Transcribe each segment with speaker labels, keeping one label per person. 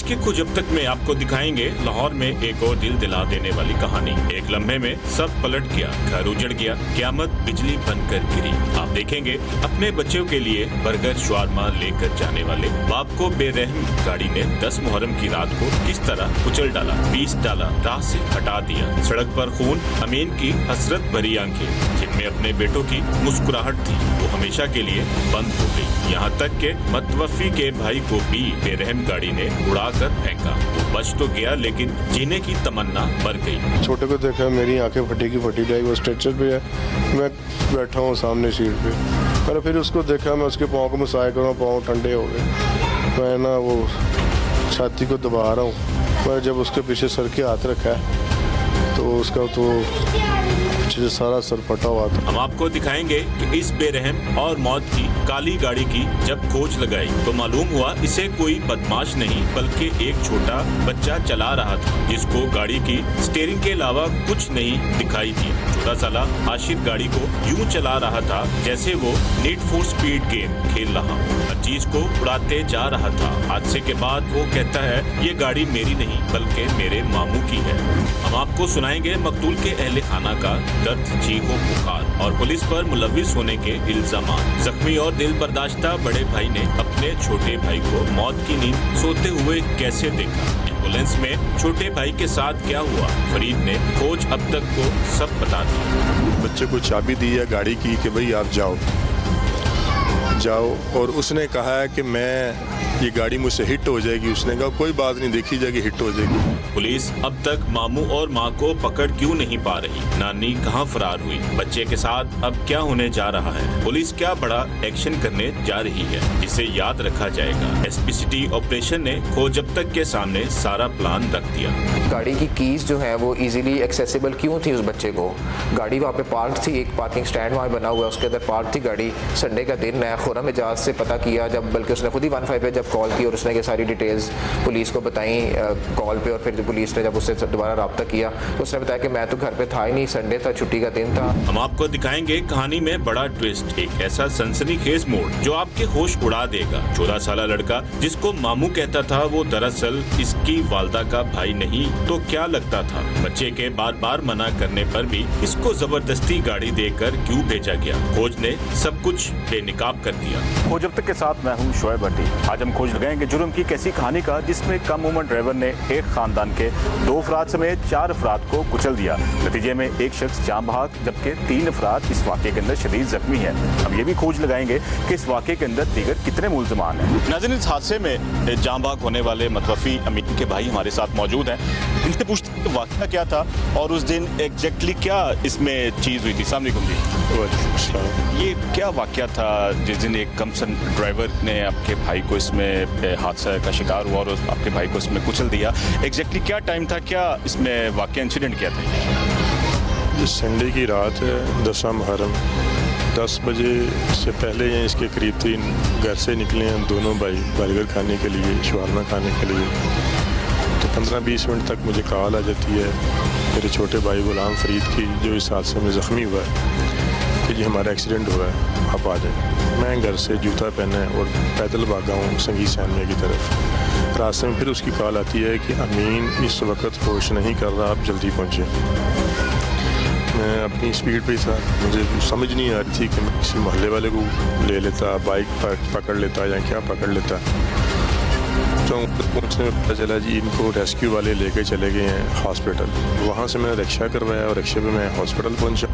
Speaker 1: के कुछ अब तक में आपको दिखाएंगे लाहौर में एक और दिल दिला देने वाली कहानी। एक लम्हे में सब पलट गया, घर उजड़ गया, क़यामत बिजली बनकर गिरी। आप देखेंगे अपने बच्चों के लिए बर्गर शवारमा लेकर जाने वाले बाप को बेरहम गाड़ी ने 10 मुहर्रम की रात को किस तरह कुचल डाला, पीस डाला, राह से हटा दिया। सड़क पर खून, अमीन की हसरत भरी आंखें जिनमें अपने बेटों की मुस्कुराहट थी वो हमेशा के लिए बंद हो गई। यहाँ तक के मतवफी के भाई को भी बेरहम गाड़ी ने उड़ा कर फेंका। वो बच तो गया लेकिन जीने की तमन्ना मर गई।
Speaker 2: छोटे को देखा, मेरी आंखें फटी की फटी जाएगी, वो स्ट्रेचर पे है, मैं बैठा हूँ सामने सीट पे। मैंने फिर उसको देखा, मैं उसके पाँव को मसाज कर रहा हूँ, पाँव ठंडे हो गए। मैं ना वो छाती को दबा रहा हूँ। मैं जब उसके पीछे सर के हाथ रखा है तो उसका तो पीछे सारा सर फटा हुआ था।
Speaker 1: हम आपको दिखाएंगे कि इस बेरहम और मौत की काली गाड़ी की जब खोज लगाई तो मालूम हुआ इसे कोई बदमाश नहीं बल्कि एक छोटा बच्चा चला रहा था जिसको गाड़ी की स्टीयरिंग के अलावा कुछ नहीं दिखाई दिया। 14 साला आशिफ गाड़ी को यूं चला रहा था जैसे वो नीड फॉर स्पीड गेम खेल रहा हो। हर चीज को उड़ाते जा रहा था। हादसे के बाद वो कहता है ये गाड़ी मेरी नहीं बल्कि मेरे मामू की है। हम आपको सुनाएंगे मकतूल के अहले खाना का दर्द, चीखों, पुकार और पुलिस पर मुलविस होने के इल्जामात। जख्मी और दिल बर्दाश्ता बड़े भाई ने अपने छोटे भाई को मौत की नींद सोते हुए कैसे देखा। एम्बुलेंस में छोटे भाई के साथ क्या हुआ, फरीद ने खोज अब तक को सब बता दिया।
Speaker 2: बच्चे को चाबी दी है गाड़ी की कि भाई आप जाओ, और उसने कहा है कि मैं ये गाड़ी मुझसे हिट हो जाएगी। उसने कहा कोई बात नहीं, देखी जाएगी, हिट हो जाएगी।
Speaker 1: पुलिस अब तक मामू और मां को पकड़ क्यों नहीं पा रही, नानी कहां फरार हुई, बच्चे के साथ अब क्या होने जा रहा है, पुलिस क्या बड़ा एक्शन करने जा रही है जिसे याद रखा जाएगा। एसपी सिटी ऑपरेशन ने खोज अब तक के सामने सारा प्लान रख दिया।
Speaker 3: गाड़ी की कीज जो है वो इजीली एक्सेसिबल क्यों थी उस बच्चे को? गाड़ी वहाँ पे पार्क थी, एक पार्किंग स्टैंड वहाँ बना हुआ है, उसके अंदर पार्क थी गाड़ी। संडे का दिन है, खुर्रम एजाज से पता किया जब, बल्कि उसने खुद ही 15 पे जब कॉल की और उसने ये सारी डिटेल्स पुलिस को बताई कॉल पे, और फिर पुलिस ने जब उससे दोबारा रब्ता किया तो उसने बताया कि मैं तो घर पे था ही नहीं, संडे था, छुट्टी का दिन था।
Speaker 1: हम आपको दिखाएंगे कहानी में बड़ा ट्विस्ट, एक ऐसा सनसनीखेज मोड़ जो आपके होश उड़ा देगा। 14 साला लड़का जिसको मामू कहता था वो दरअसल इसकी वालदा का भाई नहीं तो क्या लगता था। बच्चे के बार बार मना करने पर भी इसको जबरदस्ती गाड़ी देकर क्यों भेजा गया। खोज ने सब कुछ बेनकाब कर दिया।
Speaker 4: खोज अब तक के साथ मैं हूँ शोएब भट्टी। आज हम खोज लगाएंगे जुर्म की कैसी कहानी का जिसमें कम उम्र ड्राइवर ने एक खानदान के 2 अफराद समेत 4 अफराद को कुचल दिया। नतीजे में एक शख्स जान बहक जबकि 3 अफराद इस वाक़े के अंदर शदीद जख्मी है। हम ये भी खोज लगाएंगे कि इस वाक़े के अंदर दीगर कितने मुल्ज़मान हैं। नाज़रीन, इस हादसे में जान बहक होने वाले मतवफ़ी अमीन के भाई हमारे साथ मौजूद हैं। इनसे पूछते हैं वाक़या क्या था और उस दिन एग्जैक्टली क्या इसमें चीज़ हुई थी। अस्सलाम वालेकुम जी। ये क्या वाक़या था जिस दिन एक कमसन ड्राइवर ने आपके भाई को इसमें हादसा का शिकार हुआ और आपके भाई को इसमें कुचल दिया? एग्जैक्टली क्या टाइम था, क्या इसमें वाक़या इंसिडेंट क्या था?
Speaker 2: ये संडे की रात है, 10वां मुहर्रम। 10 बजे से पहले इसके करीब 3 घर से निकले हैं दोनों भाई बर्गर खाने के लिए, शवारमा खाने के लिए। तो 15-20 मिनट तक मुझे कॉल आ जाती है मेरे छोटे भाई गुलाम फरीद की जो इस हादसे में ज़ख्मी हुआ है कि ये हमारा एक्सीडेंट हुआ है, आप आ जाए। मैं घर से जूता पहना और पैदल भागा हूँ संगीत सैनमे की तरफ। रास्ते में फिर उसकी कॉल आती है कि अमीन इस वक्त होश नहीं कर रहा, आप जल्दी पहुँचे। मैं अपनी स्पीड पे था, मुझे समझ नहीं आ रही थी कि मैं किसी मोहल्ले वाले को ले लेता, बाइक पकड़ लेता या क्या पकड़ लेता। तो पहुँचने में पता चला जी इनको रेस्क्यू वाले लेके चले गए हैं हॉस्पिटल। वहाँ से मैंने रिक्शा करवाया और रिक्शे पे मैं हॉस्पिटल पहुँचा,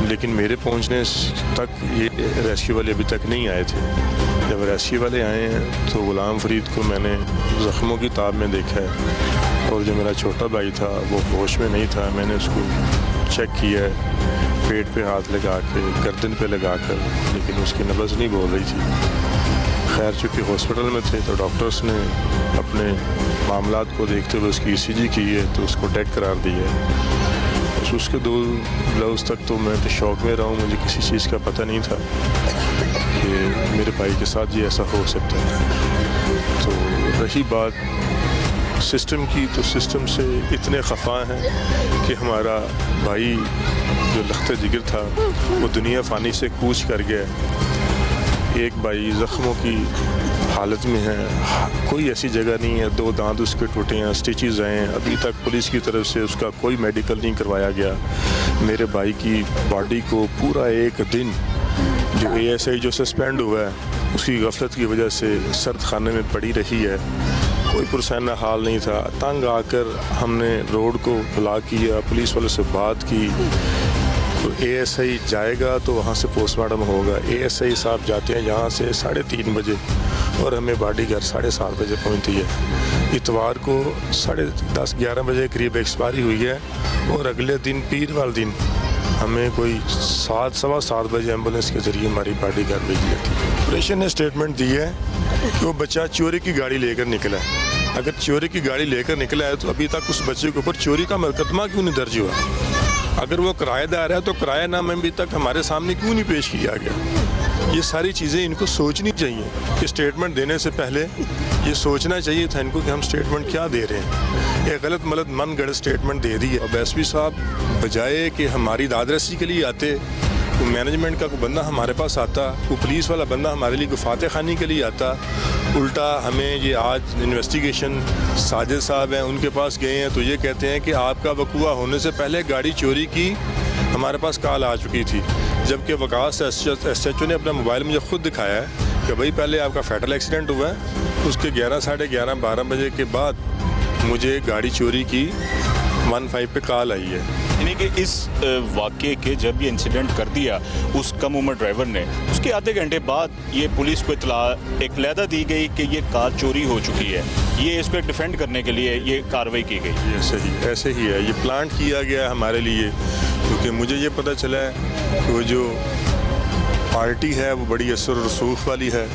Speaker 2: लेकिन मेरे पहुँचने तक ये रेस्क्यू वाले अभी तक नहीं आए थे। जब रेस्क्यू वाले आए हैं तो गुलाम फरीद को मैंने ज़ख्मों की ताब में देखा है और जो मेरा छोटा भाई था वो होश में नहीं था। मैंने उसको चेक किया है, पेट पे हाथ लगा के, गर्दन पे लगा कर, लेकिन उसकी नब्ज़ नहीं बोल रही थी। खैर चूँकि हॉस्पिटल में थे तो डॉक्टर्स ने अपने मामलात को देखते हुए उसकी ECG की है तो उसको डेड करार दिया है। उसके 2 ग्लव्स तक तो मैं तो शौक में रहा हूँ, मुझे किसी चीज़ का पता नहीं था कि मेरे भाई के साथ ये ऐसा हो सकता है। तो रही बात सिस्टम की, तो सिस्टम से इतने खफा हैं कि हमारा भाई जो लख्त जिगर था वो दुनिया फ़ानी से कूच कर गया। एक भाई ज़ख्मों की हालत में है, कोई ऐसी जगह नहीं है, 2 दांत उसके टूटे हैं, स्टिचेस हैं। अभी तक पुलिस की तरफ से उसका कोई मेडिकल नहीं करवाया गया। मेरे भाई की बॉडी को पूरा एक दिन जो ASI जो सस्पेंड हुआ है उसकी गफलत की वजह से सर्द खाने में पड़ी रही है। कोई पुरसैना हाल नहीं था। तंग आकर हमने रोड को ब्लॉक किया, पुलिस वालों से बात की। तो ASI जाएगा तो वहाँ से पोस्टमार्टम होगा। ASI साहब जाते हैं यहाँ से 3:30 बजे और हमें बॉडी घर 7:30 बजे पहुँचती है। इतवार को 10:30-11 बजे करीब एक्सपायरी हुई है और अगले दिन पीर वाले दिन हमें कोई 7-7:15 बजे एम्बुलेंस के ज़रिए हमारी बॉडी घर भेजी जाती है। ऑपरेशन ने स्टेटमेंट दी है कि वो बच्चा चोरी की गाड़ी लेकर निकला है। अगर चोरी की गाड़ी लेकर निकला है तो अभी तक उस बच्चे के ऊपर चोरी का मुकदमा क्यों नहीं दर्ज हुआ? अगर वो किराएदार है तो किरायानामा अभी तक हमारे सामने क्यों नहीं पेश किया गया? ये सारी चीज़ें इनको सोचनी चाहिए कि स्टेटमेंट देने से पहले ये सोचना चाहिए था इनको कि हम स्टेटमेंट क्या दे रहे हैं। ये गलत मन गढ़ स्टेटमेंट दे दी है। और एसपी साहब बजाय कि हमारी दादरसी के लिए आते, वो मैनेजमेंट का कोई बंदा हमारे पास आता, वो पुलिस वाला बंदा हमारे लिए कोई फातह खानी के लिए आता, उल्टा हमें ये आज इन्वेस्टिगेशन साजिद साहब हैं उनके पास गए हैं तो ये कहते हैं कि आपका वकूआ होने से पहले गाड़ी चोरी की हमारे पास कॉल आ चुकी थी। जबकि वकास SHO ने अपना मोबाइल मुझे खुद दिखाया है कि भाई पहले आपका फैटल एक्सीडेंट हुआ है, उसके 11, 11:30, 12 बजे के बाद मुझे गाड़ी चोरी की 15 पे कॉल आई है।
Speaker 4: यानी कि इस वाक़े के जब ये इंसिडेंट कर दिया उस कम उम्र ड्राइवर ने, उसके आधे घंटे बाद ये पुलिस को इतला एक लहदा दी गई कि ये कार चोरी हो चुकी है। ये इसको एक डिफेंड करने के लिए ये कार्रवाई की गई।
Speaker 2: ये ऐसे ही है, ये प्लांट किया गया हमारे लिए, क्योंकि मुझे ये पता चला है कि वो जो पार्टी है वो बड़ी असर रसूख वाली है।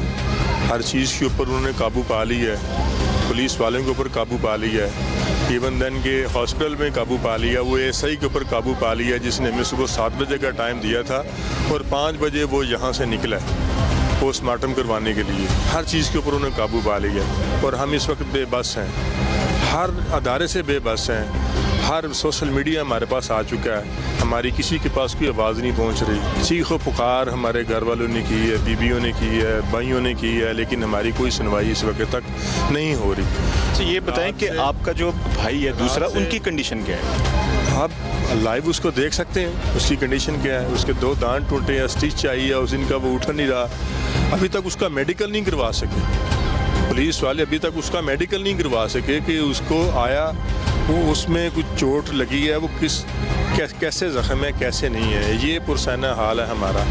Speaker 2: हर चीज़ के ऊपर उन्होंने काबू पा लिया है, पुलिस वालों के ऊपर काबू पा लिया है, इवन देन के हॉस्पिटल में काबू पा लिया, वो ASI के ऊपर काबू पा लिया जिसने हमें सुबह 7 बजे का टाइम दिया था और 5 बजे वो यहाँ से निकला पोस्टमार्टम करवाने के लिए। हर चीज़ के ऊपर उन्होंने काबू पा लिया और हम इस वक्त बेबस हैं, हर अदारे से बेबस हैं। हर सोशल मीडिया हमारे पास आ चुका है, हमारी किसी के पास कोई आवाज़ नहीं पहुंच रही। चीखो पुकार हमारे घर वालों ने की है, बीबियों ने की है, भाइयों ने की है, लेकिन हमारी कोई सुनवाई इस वक्त तक नहीं हो रही।
Speaker 4: तो ये बताएं कि आपका जो भाई है दूसरा, उनकी कंडीशन क्या है?
Speaker 2: आप लाइव उसको देख सकते हैं, उसकी कंडीशन क्या है। उसके 2 दांत टूटे हैं, स्टिच चाहिए, उस दिन का वो उठ नहीं रहा। अभी तक उसका मेडिकल नहीं करवा सके पुलिस वाले, अभी तक उसका मेडिकल नहीं करवा सके कि उसको आया वो उसमें कुछ चोट लगी है, वो कैसे ज़ख्म है कैसे नहीं है। ये पुरसैना हाल है हमारा।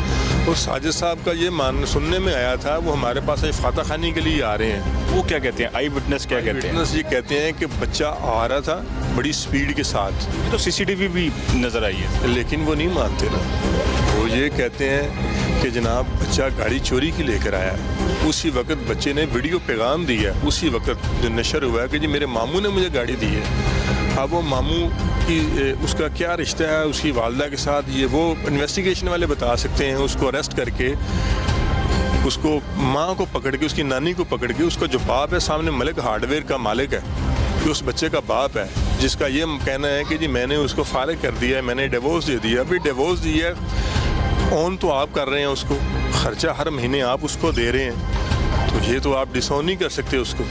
Speaker 2: और साजिद साहब का ये सुनने में आया था वो हमारे पास फातह खानी के लिए आ रहे हैं।
Speaker 4: वो क्या कहते हैं, आई विटनेस क्या कहते हैं?
Speaker 2: ये कहते हैं कि बच्चा आ रहा था बड़ी स्पीड के साथ,
Speaker 4: तो CCTV भी नज़र आई है,
Speaker 2: लेकिन वो नहीं मानते ना। वो ये कहते हैं कि जनाब बच्चा गाड़ी चोरी की लेकर आया, उसी वक्त बच्चे ने वीडियो पैगाम दिया, उसी वक्त जो नशर हुआ है कि जी मेरे मामू ने मुझे गाड़ी दी है। अब वो मामू की उसका क्या रिश्ता है उसकी वालदा के साथ, ये वो इन्वेस्टिगेशन वाले बता सकते हैं। उसको अरेस्ट करके उसको माँ को पकड़ के, उसकी नानी को पकड़ के, उसका जो बाप है सामने मलिक हार्डवेयर का मालिक है, जो उस बच्चे का बाप है, जिसका ये कहना है कि जी मैंने उसको फारिग कर दिया है, मैंने डिवोर्स दे दिया। अभी डिवोर्स दिया ऑन तो आप कर रहे हैं, उसको खर्चा हर महीने आप उसको दे रहे हैं, तो ये तो आप डिसऑन नहीं कर सकते उसको।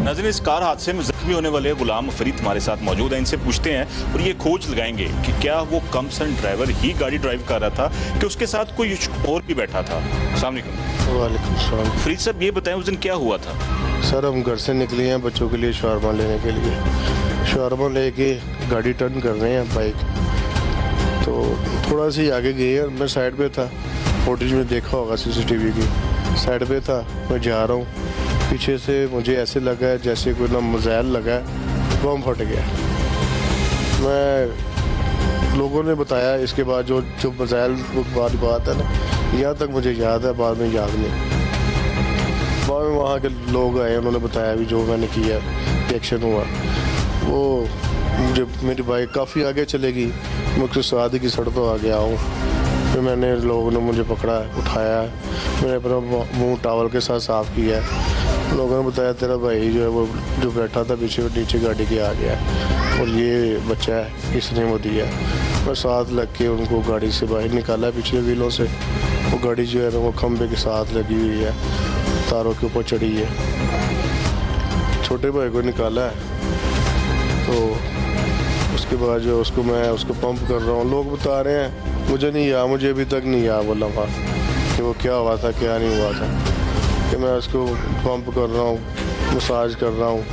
Speaker 4: नाज़रीन, इस कार हादसे में जख्मी होने वाले गुलाम फरीद हमारे साथ मौजूद हैं, इनसे पूछते हैं और ये खोज लगाएंगे कि क्या वो कमसन ड्राइवर ही गाड़ी ड्राइव कर रहा था कि उसके साथ कोई और भी बैठा था। अस्सलाम वालेकुम।
Speaker 5: वालेकुम सलाम।
Speaker 4: फरीद साहब ये बताएं उस दिन क्या हुआ था?
Speaker 5: सर हम घर से निकले हैं बच्चों के लिए शवारमा लेने के लिए। शवारमा लेके गाड़ी टर्न कर रहे हैं बाइक, तो थोड़ा सी आगे गए हैं, मैं साइड पे था, फुटेज में देखा होगा CCTV की, साइड पे था, मैं जा रहा हूँ, पीछे से मुझे ऐसे लगा है जैसे कोई ना मिसाइल लगा है, बम फट गया। मैं लोगों ने बताया इसके बाद जो मिसाइल वाली बात है ना, यहाँ तक मुझे याद है, बाद में याद नहीं। बाद में वहाँ के लोग आए, उन्होंने बताया भी जो मैंने किया, एक्शन हुआ, वो मुझे मेरी बाइक काफ़ी आगे चलेगी, मैं उसके साथ ही की सड़क तो आ गया हूँ। फिर मैंने लोगों ने मुझे पकड़ा, उठाया, मैंने अपना मुंह टॉवल के साथ साफ़ किया। लोगों ने बताया तेरा भाई जो है वो जो बैठा था पीछे नीचे गाड़ी के आ गया और ये बच्चा है, इसने वो दिया। मैं साथ लग के उनको गाड़ी से बाहर निकाला पिछले व्हीलों से, वो गाड़ी जो है ना वो खंबे के साथ लगी हुई है। तारों के ऊपर चढ़ी है। छोटे भाई को निकाला है, तो उसके बाद जो उसको पंप कर रहा हूँ। लोग बता रहे हैं, मुझे नहीं याद, मुझे अभी तक नहीं याद वो लम्हा कि वो क्या हुआ था क्या नहीं हुआ था, कि मैं उसको पंप कर रहा हूँ, मसाज कर रहा हूँ,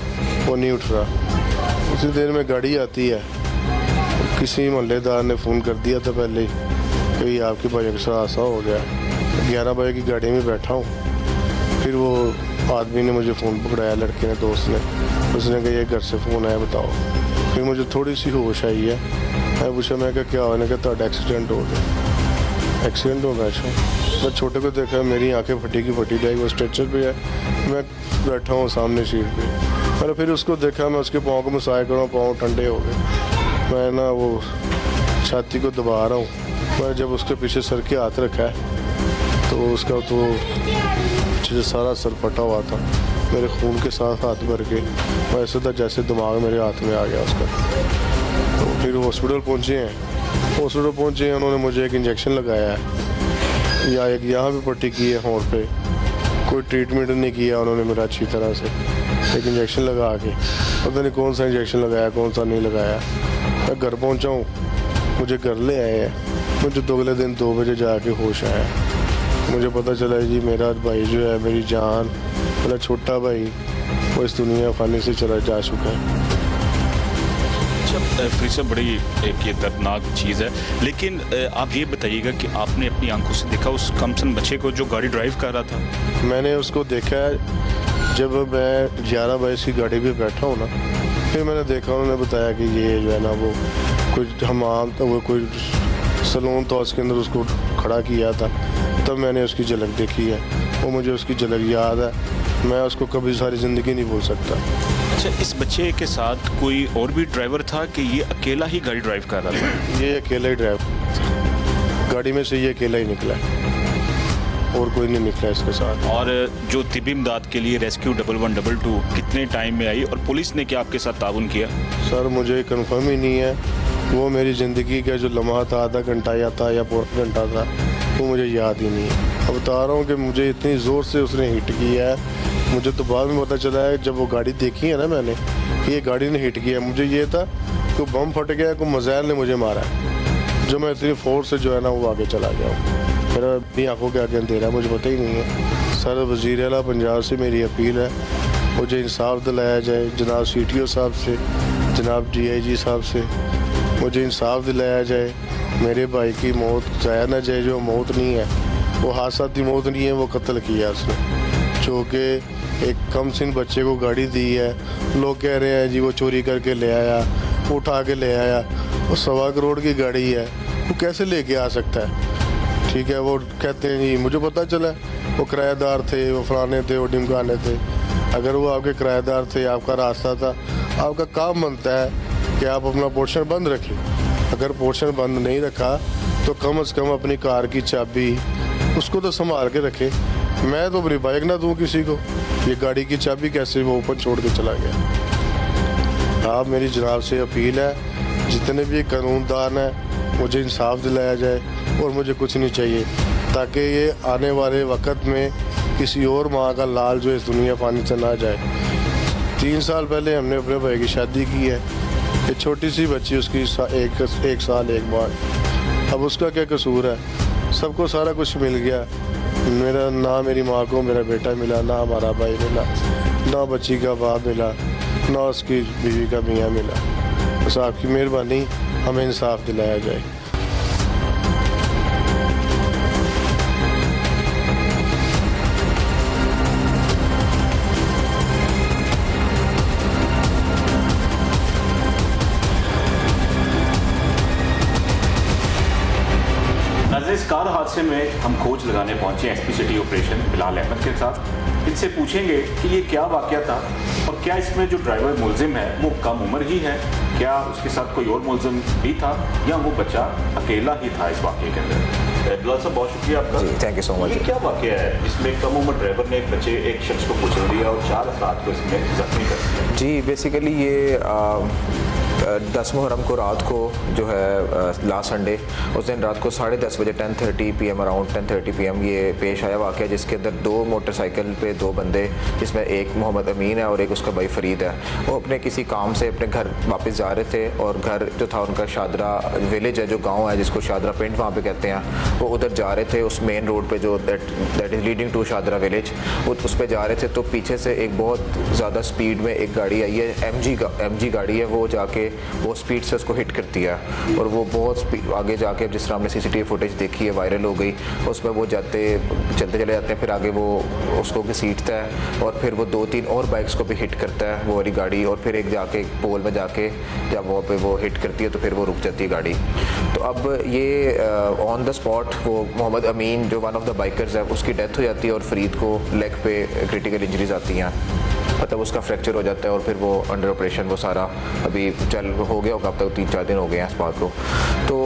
Speaker 5: वो नहीं उठ रहा। उसी देर में गाड़ी आती है, किसी मोहल्लेदार ने फ़ोन कर दिया था पहले ही कि आपके भाई के साथ हादसा हो गया। 11 बजे की गाड़ी में बैठा हूँ, फिर वो आदमी ने मुझे फ़ोन पकड़ाया, लड़के ने, दोस्त ने। उसने कहा ये घर से फ़ोन आया, बताओ। फिर मुझे थोड़ी सी होश आई है। मैं पूछा, मैं क्या हुआ? ने कहा ਤੁਹਾਡਾ एक्सीडेंट हो गया। एक्सीडेंट हो गया? अच्छा। मैं छोटे को देखा, मेरी आंखें फटी की फटी जाएगी, वो स्ट्रेचर पे है, मैं बैठा हूँ सामने सीट पे। मैंने फिर उसको देखा, मैं उसके पाँव को मसाज कर रहा हूँ, पाँव ठंडे हो गए। मैं ना वो छाती को दबा रहा हूँ। मैं जब उसके पीछे सर के हाथ रखा है तो उसका तो पीछे सारा सर फटा हुआ था, मेरे खून के साथ हाथ भर के वैसे था जैसे दिमाग मेरे हाथ में आ गया उसका। तो फिर हॉस्पिटल पहुँचे हैं, उन्होंने मुझे एक इंजेक्शन लगाया है, या एक यहाँ भी पट्टी की है होंठ पे। कोई ट्रीटमेंट नहीं किया उन्होंने मेरा अच्छी तरह से, एक इंजेक्शन लगा के, पता नहीं कौन सा इंजेक्शन लगाया कौन सा नहीं लगाया। मैं घर पहुँचा हूँ, मुझे घर ले आए हैं। मुझे तो अगले दिन 2 बजे जाके होश आया। मुझे पता चला जी मेरा भाई जो है, मेरी जान, मेरा छोटा भाई, वो इस दुनिया फानी से चला जा चुका है।
Speaker 4: फिर से बड़ी एक ये दर्दनाक चीज़ है, लेकिन आप ये बताइएगा कि आपने अपनी आंखों से देखा उस कमसन बच्चे को जो गाड़ी ड्राइव कर रहा था?
Speaker 5: मैंने उसको देखा है जब मैं 11 बजे की गाड़ी पे बैठा हूँ ना, फिर मैंने देखा, उन्होंने बताया कि ये जो है ना वो कुछ हमाम था, वो कोई सलून था, उसके अंदर उसको खड़ा किया था, तब मैंने उसकी झलक देखी है। वो मुझे उसकी झलक याद है, मैं उसको कभी सारी ज़िंदगी नहीं भूल सकता।
Speaker 4: अच्छा, इस बच्चे के साथ कोई और भी ड्राइवर था कि ये अकेला ही गाड़ी ड्राइव कर रहा था?
Speaker 5: ये अकेला ही ड्राइवर, गाड़ी में से ये अकेला ही निकला, और कोई नहीं निकला इसके साथ।
Speaker 4: और जो तिब्बी इमदाद के लिए रेस्क्यू 1122 कितने टाइम में आई और पुलिस ने क्या आपके साथ ताउन किया?
Speaker 5: सर मुझे कंफर्म ही नहीं है, वो मेरी ज़िंदगी का जो लम्हा था, आधा घंटा या था या पौना घंटा था, वो मुझे याद ही नहीं है। अब बता रहा हूँ कि मुझे इतनी ज़ोर से उसने हिट किया है, मुझे तो बाद में पता चला है जब वो गाड़ी देखी है ना मैंने, कि ये गाड़ी ने हिट किया। मुझे ये था कि बम फट गया, कोई मिसाइल ने मुझे मारा है, जो मैं इतनी फोर्स से जो है ना वो आगे चला गया हूँ। मेरा अपनी आंखों के आगे अंधेरा, मुझे पता ही नहीं है। सर वज़ीर आला पंजाब से मेरी अपील है, मुझे इंसाफ दिलाया जाए, जनाब CTO साहब से, जनाब DIG साहब से मुझे इंसाफ दिलाया जाए। मेरे भाई की मौत ज़ाया ना जाए, जो मौत नहीं है वो हादसाती मौत नहीं है, वो कत्ल किया उसने, जो कि एक कमसिन बच्चे को गाड़ी दी है। लोग कह रहे हैं जी वो चोरी करके ले आया, उठा के ले आया, वो 1.25 करोड़ की गाड़ी है, वो कैसे लेके आ सकता है? ठीक है, वो कहते हैं जी मुझे पता चला वो किराएदार थे, वो फलाने थे, वो ढिमकाने थे। अगर वो आपके किराएदार थे, आपका रास्ता था, आपका काम बनता है कि आप अपना पोर्शन बंद रखें। अगर पोर्शन बंद नहीं रखा तो कम से कम अपनी कार की चाबी उसको तो संभाल के रखे। मैं तो अपनी बाइक ना दूँ किसी को, ये गाड़ी की चाबी कैसे वो ओपन छोड़ के चला गया। आप मेरी जनाब से अपील है, जितने भी कानूनदान हैं, मुझे इंसाफ दिलाया जाए, और मुझे कुछ नहीं चाहिए, ताकि ये आने वाले वक्त में किसी और माँ का लाल जो इस दुनिया फानी से ना जाए। 3 साल पहले हमने अपने भाई की शादी की है, एक छोटी सी बच्ची, उसकी 1 साल 1 माह। अब उसका क्या कसूर है? सबको सारा कुछ मिल गया, मेरा ना मेरी माँ को मेरा बेटा मिला, ना हमारा भाई मिला, ना बच्ची का बाप मिला, ना उसकी बीवी का मियाँ मिला। बस आपकी मेहरबानी, हमें इंसाफ दिलाया जाए।
Speaker 4: इस कार हादसे में हम खोज लगाने पहुंचे SP city operation Bilal Ahmed के साथ। इनसे पूछेंगे कि ये क्या वाकया था और क्या इसमें जो ड्राइवर मुलजिम है वो कम उम्र ही है, क्या उसके साथ कोई और मुलजिम भी था, या वो बच्चा अकेला ही था इस वाकये के अंदर। बिलाल साहब बहुत शुक्रिया आपका।
Speaker 3: जी थैंक यू सो मच।
Speaker 4: ये क्या वाकया है जिसमें कम उम्र ड्राइवर ने एक शख्स को कुचल दिया और 4 अफराद को इसमें जख्मी कर दिया?
Speaker 3: जी बेसिकली ये 10 मुहर्रम को रात को जो है लास्ट संडे उस दिन रात को 10:30 बजे 10:30 PM अराउंड 10:30 PM ये पेश आया वाक़या, जिसके अंदर 2 मोटरसाइकिल पे 2 बंदे, जिसमें एक मोहम्मद अमीन है और एक उसका भाई फरीद है, वो अपने किसी काम से अपने घर वापस जा रहे थे और घर जो था उनका शादरा विलेज है, जो गांव है जिसको शादरा पिंड वहाँ पे कहते हैं, वो उधर जा रहे थे उस मेन रोड पे जो that is leading to Shahdara village, उस पर जा रहे थे। तो पीछे से एक बहुत ज़्यादा स्पीड में एक गाड़ी आई है, MG गाड़ी है, वो जाके वो स्पीड से उसको हिट करती है और वो बहुत स्पीड आगे जाके, जिस तरह हमने CCTV फुटेज देखी है वायरल हो गई, उसमें वो चलते चले जाते हैं, फिर आगे वो उसको घसीटता है और फिर वो 2-3 और बाइक्स को भी हिट करता है वो वाली गाड़ी, और फिर एक जाके पोल में जाके जब वहाँ पे वो हिट करती है तो फिर वो रुक जाती है गाड़ी। तो अब ये ऑन द स्पॉट वो मोहम्मद अमीन जो वन ऑफ द बाइकर्स है उसकी डेथ हो जाती है और फरीद को लेग पे क्रिटिकल इंजरीज आती हैं, मतलब उसका फ्रैक्चर हो जाता है और फिर वो अंडर ऑपरेशन वो सारा अभी चल हो गया होगा, अब तक 3-4 दिन हो गए हैं इस बात को। तो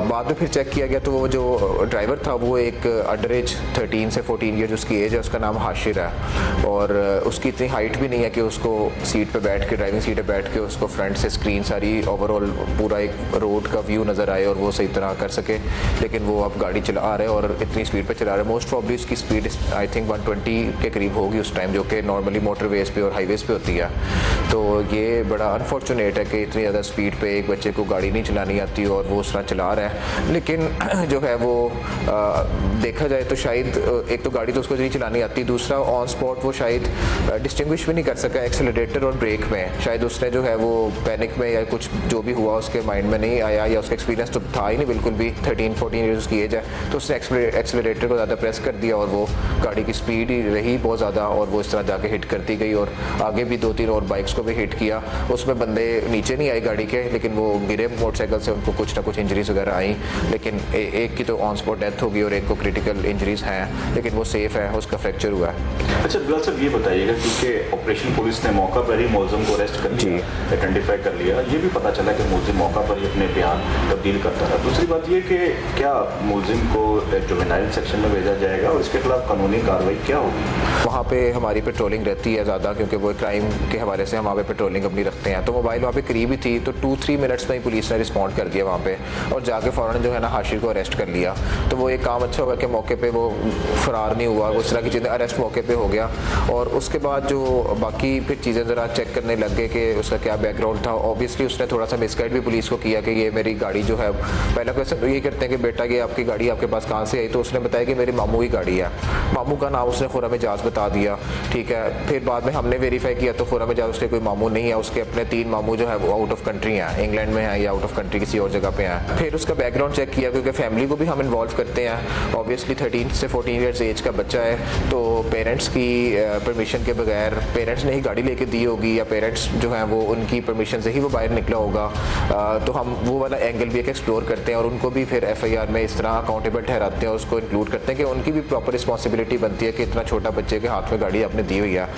Speaker 3: बाद में फिर चेक किया गया तो वो जो ड्राइवर था वो एक अंडर एज 13 से 14 ईयर उसकी एज है, उसका नाम हाशिर है और उसकी इतनी हाइट भी नहीं है कि उसको सीट पे बैठ के, ड्राइविंग सीट पे बैठ के उसको फ्रंट से स्क्रीन सारी ओवरऑल पूरा एक रोड का व्यू नज़र आए और वो सही तरह कर सके, लेकिन वो अब गाड़ी चला रहे और इतनी स्पीड पे चला रहे, मोस्ट प्रॉब्ली उसकी स्पीड आई थिंक 120 के करीब होगी उस टाइम, जो कि नॉर्मली मोटरवेज पे और हाईवेज पे होती है। तो ये बड़ा अनफॉर्चुनेट है कि इतनी ज़्यादा स्पीड पे एक बच्चे को गाड़ी नहीं चलानी आती और वो उस तरह चला रहा है, लेकिन जो है वो देखा जाए तो शायद एक तो गाड़ी तो उसको नहीं चलानी आती, दूसरा ऑन स्पॉट वो शायद डिस्टिंग्विश भी नहीं कर सका एक्सेलरेटर और ब्रेक में, शायद उसने जो है वो पैनिक में या कुछ जो भी हुआ उसके माइंड में नहीं आया, या उसका एक्सपीरियंस तो था ही नहीं बिल्कुल भी, 13-14 ईयर्स उसकी एज है, तो उसने एक्सेलरेटर को ज़्यादा प्रेस कर दिया और वो गाड़ी की स्पीड ही रही बहुत ज़्यादा और वो इस तरह जाके हिट करती गई और आगे भी 2-3 और बाइक्स को भी हिट किया। उसमें बंदे नीचे नहीं आए गाड़ी के, लेकिन वो गिरे मोटरसाइकिल से, उनको कुछ ना कुछ इंजरीज वगैरह आई, लेकिन एक की तो ऑन स्पॉट डेथ होगी और एक को क्रिटिकल इंजरीज हैं, लेकिन वो सेफ है, उसका फ्रैक्चर हुआ है।
Speaker 4: अच्छा बिलाल साहब ये बताइएगा, क्योंकि ऑपरेशन पुलिस ने मौका पर ही मुलजिम को अरेस्ट कर लिया, आइडेंटिफाई कर लिया, ये भी पता चला कि मुलजिम मौका पर ही अपने बयान तब्दील करता था। दूसरी बात ये कि क्या मुलजिम को जुवेनाइल सेक्शन में भेजा जाएगा और इसके खिलाफ कानूनी कार्रवाई क्या होगी?
Speaker 3: वहाँ पे हमारी पेट्रोलिंग रहती है ज़्यादा, क्योंकि वो क्राइम के हवाले से हम वहाँ पे पेट्रोलिंग अपनी रखते हैं, तो मोबाइल वहाँ पे करीब ही थी, तो 2-3 मिनट्स में ही पुलिस ने रिस्पॉन्ड कर दिया वहाँ पे और जाके फ़ौरन जो है ना हाशिर को अरेस्ट कर लिया। तो वो एक काम अच्छा हुआ कि मौके पे वो फ़रार नहीं हुआ, उस तरह की चीज़ें, अरेस्ट मौके पे हो गया। और उसके बाद जो बाकी फिर चीज़ें ज़रा चेक करने लग गए कि उसका क्या बैकग्राउंड था। ऑब्वियसली उसने थोड़ा सा मिसगाइड भी पुलिस को किया कि ये मेरी गाड़ी जो है, पहला क्वेश्चन तो ये करते हैं कि बेटा ये आपकी गाड़ी आपके पास कहाँ से आई, तो उसने बताया कि मेरी मामू की गाड़ी है, मामू का नाम उसने खुर्रम एजाज बता दिया, ठीक है। फिर बाद में हमने वेरीफाई किया तो खुर्रम एजाज उसके कोई मामू नहीं है, उसके अपने 3 मामू जो है वो आउट ऑफ कंट्री हैं, इंग्लैंड में है या आउट ऑफ कंट्री किसी और जगह पे हैं। फिर उसका बैकग्राउंड चेक किया, क्योंकि फैमिली को भी हम इन्वॉल्व करते हैं, ऑब्वियसली 13 से 14 ईयर्स एज का बच्चा है, तो पेरेंट्स की परमिशन के बगैर पेरेंट्स ने ही गाड़ी लेके दी होगी या पेरेंट्स जो हैं वो उनकी परमिशन से ही वो बाहर निकला होगा, तो हम वो वाला एंगल भी एक एक्सप्लोर करते हैं और उनको भी फिर FIR में इस तरह अकाउंटेबल ठहराते हैं, उसको इंक्लूड करते हैं कि उनकी भी प्रॉपर रिस्पॉन्सिबिलिटी बनती है कि इतना छोटा बच्चे के हाथ में गाड़ी आपने दी हुई है।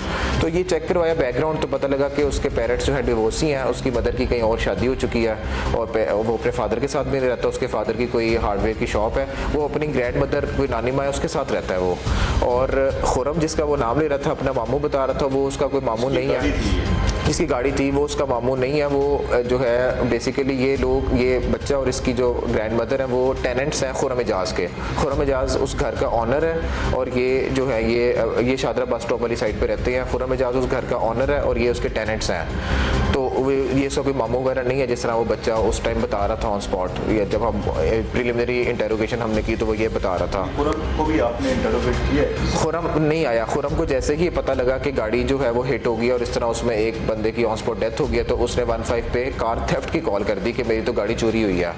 Speaker 3: तो ये चेक करवाया बैकग्राउंड, तो पता लगा कि उसके पेरेंट्स जो है डिवोर्सी हैं, उसकी मदर की कहीं और शादी हो चुकी है और वो अपने फादर के साथ भी नहीं रहता, उसके फादर की कोई हार्डवेयर की शॉप है, वो अपनी ग्रैंड मदर कोई नानी माँ है उसके साथ रहता है वो। और खुर्रम जिसका वो नाम ले रहा था, अपना मामू बता रहा था, वो उसका कोई मामू नहीं है, जिसकी गाड़ी थी वो उसका मामू नहीं है, वो जो है बेसिकली ये लोग, ये बच्चा और इसकी जो ग्रैंड मदर है वो टेनेंट्स हैं खुर्रम एजाज के। खुर्रम एजाज उस घर का ऑनर है और ये जो है ये शादरा बस स्टॉप वाली साइड पे रहते हैं। खुर्रम एजाज उस घर का ऑनर है और ये उसके टेनेंट्स हैं। तो ये सब कोई मामू वगैरह नहीं है, जिस तरह वो बच्चा उस टाइम बता रहा था ऑन स्पॉट, या जब हम प्रिलिमिनरी इंटेरोगेशन हमने की तो वो ये बता रहा था।
Speaker 4: खुर्रम को भी आपने इंटरोगेट किया?
Speaker 3: खुर्रम नहीं आया। खुर्रम को जैसे ही पता लगा कि गाड़ी जो है वो हिट होगी और इस तरह उसमें एक बंदे की ऑन स्पॉट डेथ हो गई, तो उसने 15 पे कार थेफ्ट की कॉल कर दी कि मेरी तो गाड़ी चोरी हुई है।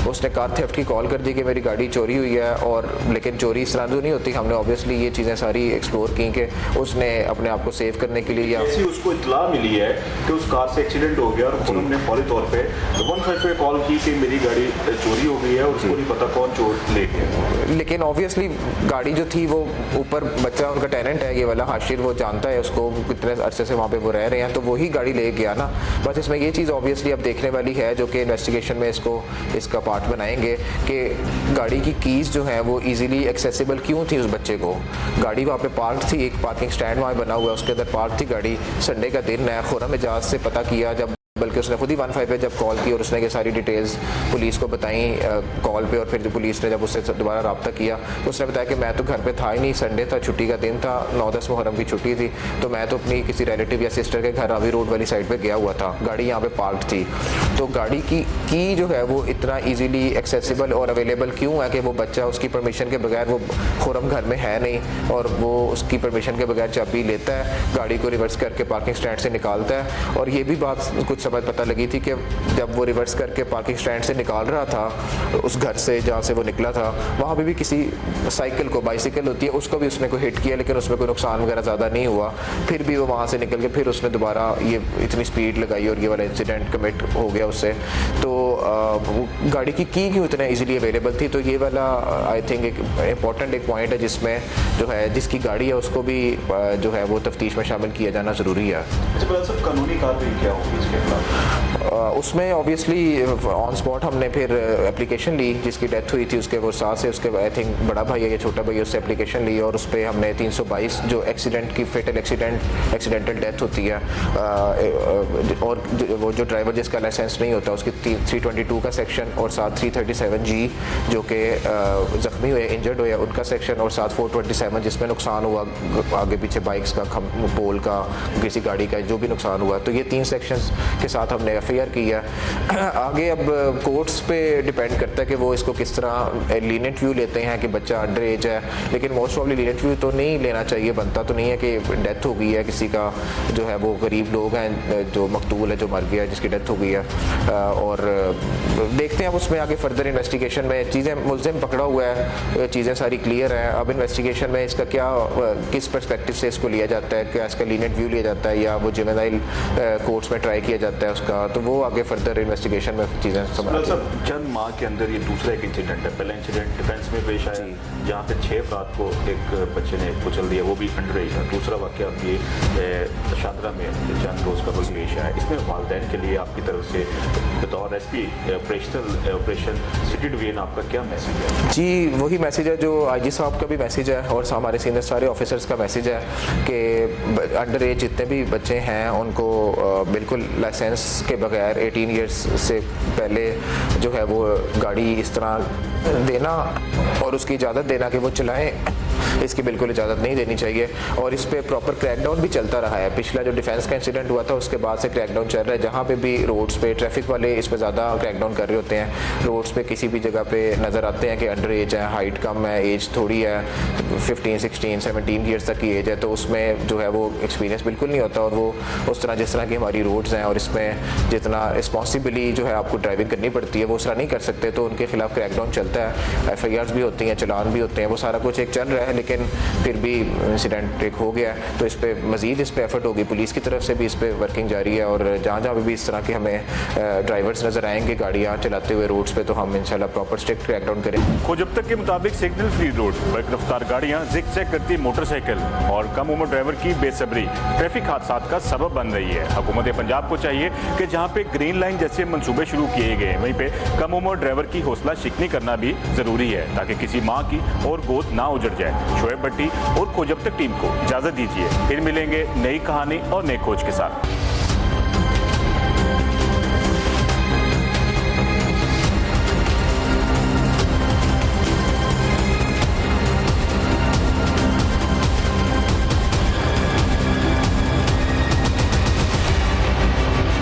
Speaker 3: उसने कार थेफ्ट की कॉल कर दी कि मेरी गाड़ी चोरी हुई है, और लेकिन चोरी इस तरह तो नहीं होती। हमने ऑब्वियसली ये चीज़ें सारी एक्सप्लोर की कि उसने अपने आप को सेव करने के लिए, या
Speaker 4: ऐसी उसको इत्तला मिली है कि उस कार से एक्सीडेंट हो गया और उन्होंने फौरी तौर पे 15 पे कॉल की कि मेरी गाड़ी चोरी हो गई है और उसको नहीं पता कौन चोर ले गया।
Speaker 3: लेकिन ऑब्वियसली गाड़ी जो थी वो ऊपर बच्चा उनका टेनेंट है ये वाला हाशिर, वो जानता है उसको, कितने अरसे से वहाँ पे वो रह रहे हैं, तो वही गाड़ी ले गया ना। बस इसमें ये चीज़ ऑब्वियसली अब देखने वाली है, जो कि इन्वेस्टिगेशन में इसका पार्ट बनाएंगे कि गाड़ी की कीज़ जो है वो इजीली एक्सेसिबल क्यों थी उस बच्चे को। गाड़ी वहाँ पे पार्क थी, एक पार्किंग स्टैंड वहाँ बना हुआ है, उसके अंदर पार्क थी गाड़ी। संडे का दिन है, खुर्रम एजाज से पता किया जब बल्कि उसने खुद ही 15 पे जब कॉल की और उसने ये सारी डिटेल्स पुलिस को बताई कॉल पे, और फिर जो पुलिस ने जब उससे दोबारा रब्ता किया तो उसने बताया कि मैं तो घर पे था ही नहीं, संडे था, छुट्टी का दिन था, 9-10 मुहर्रम की छुट्टी थी, तो मैं तो अपनी किसी रिलेटिव या सिस्टर के घर रावी रोड वाली साइड पे गया हुआ था, गाड़ी यहाँ पे पार्क थी। तो गाड़ी की जो है वो इतना ईजीली एक्सेसिबल और अवेलेबल क्यों है कि वो बच्चा उसकी परमिशन के बगैर, वो खुरम घर में है नहीं और वो उसकी परमिशन के बगैर चाबी लेता है, गाड़ी को रिवर्स करके पार्किंग स्टैंड से निकालता है। और ये भी बात कुछ समझ पता लगी थी कि जब वो रिवर्स करके पार्किंग स्टैंड से निकाल रहा था उस घर से जहाँ से वो निकला था, वहाँ पे भी किसी साइकिल को, बाइसिकल होती है उसको भी उसने कोई हिट किया, लेकिन उसमें कोई नुकसान वगैरह ज़्यादा नहीं हुआ। फिर भी वो वहाँ से निकल के फिर उसने दोबारा ये इतनी स्पीड लगाई और ये वाला इंसिडेंट कमिट हो गया उससे। तो गाड़ी की क्यों इतना इजीली अवेलेबल थी, तो ये वाला आई थिंक एक इम्पॉर्टेंट एक पॉइंट है जिसमें जो है जिसकी गाड़ी है उसको भी जो है वो तफ्तीश में शामिल किया जाना ज़रूरी है।
Speaker 4: कानूनी कार्रवाई क्या होगी इसके खिलाफ?
Speaker 3: उसमें ऑब्वियसली ऑन स्पॉट हमने फिर एप्लीकेशन ली, जिसकी डेथ हुई थी उसके वो साथ से उसके आई थिंक बड़ा भाई है या छोटा भाई, उससे एप्लीकेशन ली और उस पर हमने 322 जो एक्सीडेंट की फेटल एक्सीडेंटल डेथ होती है और वो जो ड्राइवर जिसका लाइसेंस नहीं होता उसकी 322 का सेक्शन और साथ 337G जो कि ज़ख्मी हुए, इंजर्ड हुए, उनका सेक्शन, और साथ 427 जिसमें नुकसान हुआ आगे पीछे बाइक्स का, पोल का, किसी गाड़ी का जो भी नुकसान हुआ। तो ये 3 सेक्शंस के साथ हमने एफआईआर की है। आगे अब कोर्ट्स पे डिपेंड करता है कि वो इसको किस तरह लीनेंट व्यू लेते हैं कि बच्चा अंडर एज है, लेकिन मोस्ट प्रॉब्ली लीनेंट व्यू तो नहीं लेना चाहिए, बनता तो नहीं है कि डेथ हो गई है किसी का, जो है वो गरीब लोग हैं, जो मकतूल है, जो मर गया, जिसकी डेथ हो गई है। और देखते हैं उसमें आगे फर्दर इन्वेस्टिगेशन में चीज़ें, मुल्ज़िम पकड़ा हुआ है, चीज़ें सारी क्लियर हैं। अब इन्वेस्टिगेशन में इसका क्या, किस पर्सपेक्टिव से इसको लिया जाता है, क्या इसका लीनेंट व्यू लिया जाता है या वो जुवेनाइल कोर्ट्स में ट्राई किया जाता है उसका, तो वो आगे फर्दर इन्वेस्टिगेशन में चीज़ें समझ।
Speaker 4: चंद माह के अंदर ये दूसरा एक इंसिडेंट है। पहला इंसिडेंट डिफेंस में पेश आया जहाँ पे 6 अफराद को एक बच्चे ने कुचल दिया, वो भी अंडर एज है। दूसरा वाक़या ये शादरा में चंद रोज़ कबल पेश आया। इसमें वालिदैन के लिए आपकी तरफ से बतौर एसपी ऑपरेशन सिटी डिवीजन आपका क्या मैसेज है? जी
Speaker 3: वही मैसेज है जो आईजी साहब का भी मैसेज है और हमारे सीनियर सारे ऑफिसर्स का मैसेज है कि अंडर एज जितने भी बच्चे हैं उनको बिल्कुल लाइसेंस के बगैर 18 ईयर्स से पहले जो है वो गाड़ी इस तरह देना और उसकी इजाज़त देना कि वो चलाएं, इसकी बिल्कुल इजाज़त नहीं देनी चाहिए। और इस पर प्रॉपर क्रैकडाउन भी चलता रहा है। पिछला जो डिफेंस का इंसिडेंट हुआ था उसके बाद से क्रैकडाउन चल रहा है, जहाँ पे भी रोड्स पे ट्रैफिक वाले इस पर ज़्यादा क्रैकडाउन कर रहे होते हैं। रोड्स पे किसी भी जगह पे नज़र आते हैं कि अंडर एज है, हाइट कम है, एज थोड़ी है, 15, 16, 17 ईयर्स तक की एज है, तो उसमें जो है वो एक्सपीरियंस बिल्कुल नहीं होता और वो उस तरह जिस तरह की हमारी रोड्स हैं और इसमें जितना रिस्पॉन्सिबली जो है आपको ड्राइविंग करनी पड़ती है वो उस तरह नहीं कर सकते, तो उनके खिलाफ क्रैकडाउन चलता है, एफआईआर्स भी होती हैं, चलान भी होते हैं, वो सारा कुछ एक चल रहा है। लेकिन फिर भी इंसिडेंट एक हो गया है तो इस पर मज़ीद इस पर एफर्ट होगी, पुलिस की तरफ से भी इस पर वर्किंग जारी है और जहाँ जहाँ भी इस तरह के हमें ड्राइवर्स नज़र आएंगे गाड़ियाँ चलाते हुए रोड्स पे तो हम इंशाल्लाह प्रॉपर स्ट्रिक्ट क्रैकडाउन करेंगे।
Speaker 4: को जब तक के मुताबिक सिग्नल फ्री रोड, बैक रफ्तार गाड़ियाँ, जिग चेक करती मोटरसाइकिल और कम उम्र ड्राइवर की बेसब्री ट्रैफिक हादसा का सबब बन रही है। हुकूमत पंजाब को चाहिए कि जहाँ पे ग्रीन लाइन जैसे मंसूबे शुरू किए गए हैं वहीं पे कम उम्र ड्राइवर की हौसला शिकनी करना भी ज़रूरी है ताकि किसी माँ की और गोद ना उजड़ जाए। शोएब भट्टी और को जब तक टीम को इजाज़त दीजिए, फिर मिलेंगे नई कहानी और नए खोज के साथ।